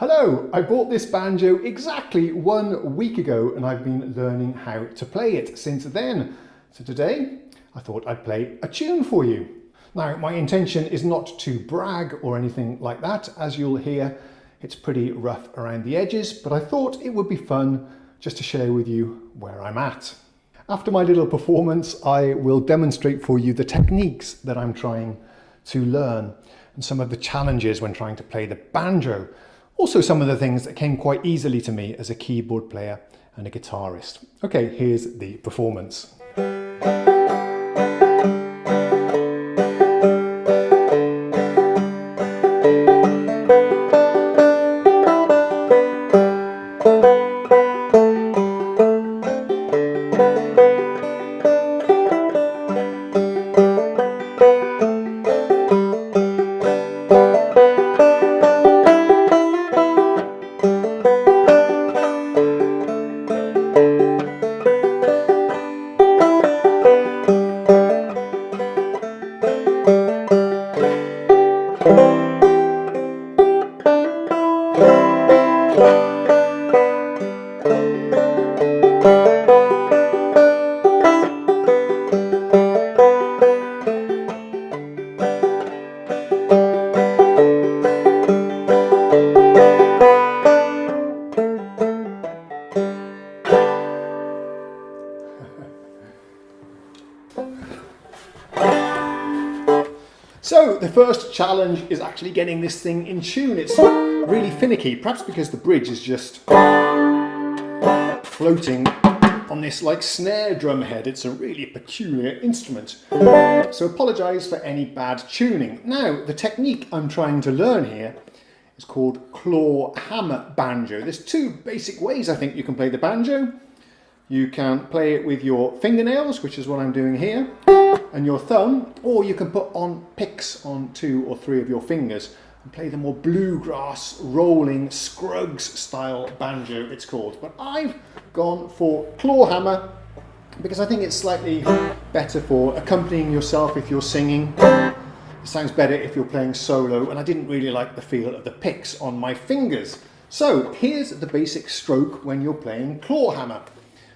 Hello, I bought this banjo exactly 1 week ago and I've been learning how to play it since then. So today I thought I'd play a tune for you. Now my intention is not to brag or anything like that. As you'll hear, it's pretty rough around the edges, but I thought it would be fun just to share with you where I'm at. After my little performance, I will demonstrate for you the techniques that I'm trying to learn and some of the challenges when trying to play the banjo. Also some of the things that came quite easily to me as a keyboard player and a guitarist. Okay, here's the performance. So the first challenge is actually getting this thing in tune. It's really finicky, perhaps because the bridge is just floating on this like snare drum head. It's a really peculiar instrument. So apologise for any bad tuning. Now the technique I'm trying to learn here is called Clawhammer banjo. There's two basic ways I think you can play the banjo. You can play it with your fingernails, which is what I'm doing here, and your thumb, or you can put on picks on 2 or 3 of your fingers and play the more bluegrass, rolling, Scruggs style banjo it's called. But I've gone for Clawhammer because I think it's slightly better for accompanying yourself if you're singing. It sounds better if you're playing solo, and I didn't really like the feel of the picks on my fingers. So here's the basic stroke when you're playing Clawhammer.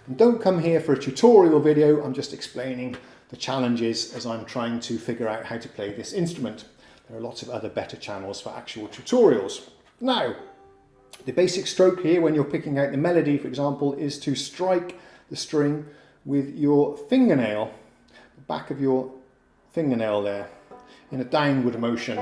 And don't come here for a tutorial video, I'm just explaining the challenges as I'm trying to figure out how to play this instrument. There are lots of other better channels for actual tutorials. Now, the basic stroke here when you're picking out the melody, for example, is to strike the string with your fingernail, the back of your fingernail there, in a downward motion.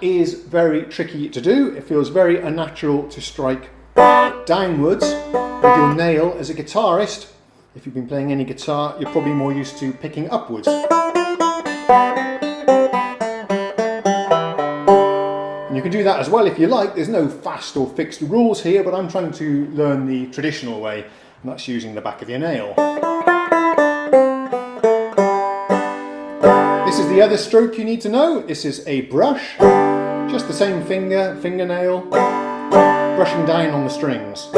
Is very tricky to do. It feels very unnatural to strike downwards with your nail as a guitarist. If you've been playing any guitar, you're probably more used to picking upwards. And you can do that as well if you like. There's no fast or fixed rules here, but I'm trying to learn the traditional way, and that's using the back of your nail. This is the other stroke you need to know. This is a brush. Just the same fingernail, brushing down on the strings.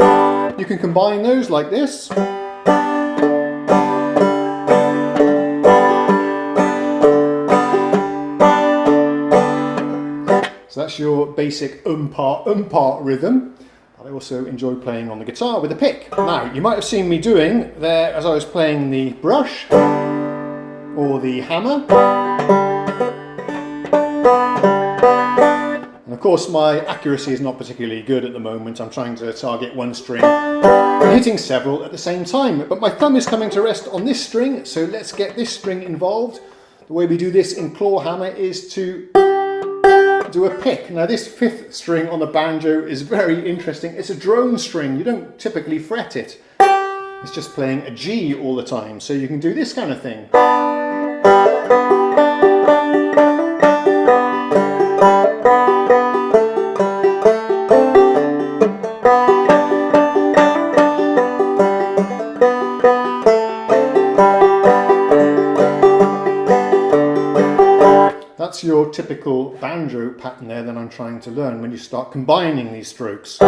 You can combine those like this. So that's your basic part rhythm. I also enjoy playing on the guitar with a pick. Now, you might have seen me doing there as I was playing the brush or the hammer. And of course my accuracy is not particularly good at the moment. I'm trying to target one string and hitting several at the same time. But my thumb is coming to rest on this string, so let's get this string involved. The way we do this in Clawhammer is to do a pick. Now this 5th string on the banjo is very interesting. It's a drone string. You don't typically fret it. It's just playing a G all the time. So you can do this kind of thing. That's your typical banjo pattern there that I'm trying to learn when you start combining these strokes.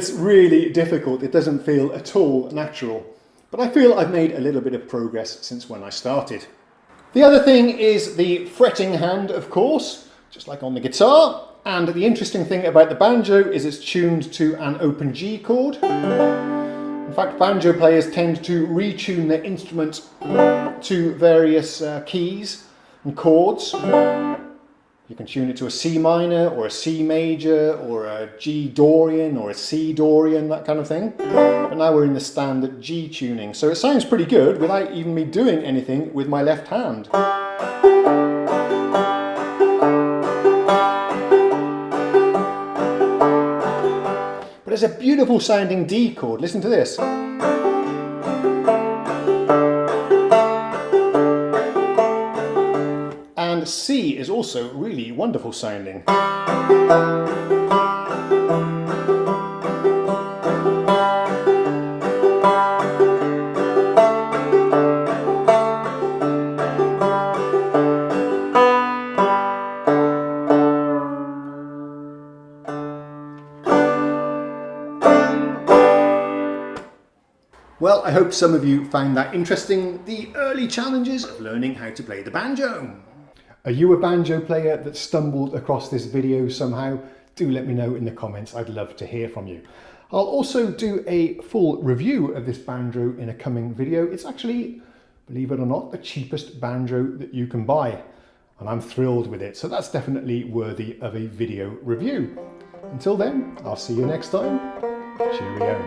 It's really difficult. It doesn't feel at all natural. But I feel I've made a little bit of progress since when I started. The other thing is the fretting hand, of course, just like on the guitar. And the interesting thing about the banjo is it's tuned to an open G chord. In fact, banjo players tend to retune their instrument to various keys and chords. You can tune it to a C minor or a C major or a G Dorian or a C Dorian, that kind of thing. But now we're in the standard G tuning. So it sounds pretty good without even me doing anything with my left hand. But it's a beautiful sounding D chord. Listen to this. And C is also really wonderful sounding. Well, I hope some of you found that interesting, the early challenges of learning how to play the banjo. Are you a banjo player that stumbled across this video somehow? Do let me know in the comments, I'd love to hear from you. I'll also do a full review of this banjo in a coming video. It's actually, believe it or not, the cheapest banjo that you can buy. And I'm thrilled with it, so that's definitely worthy of a video review. Until then, I'll see you next time. Cheerio.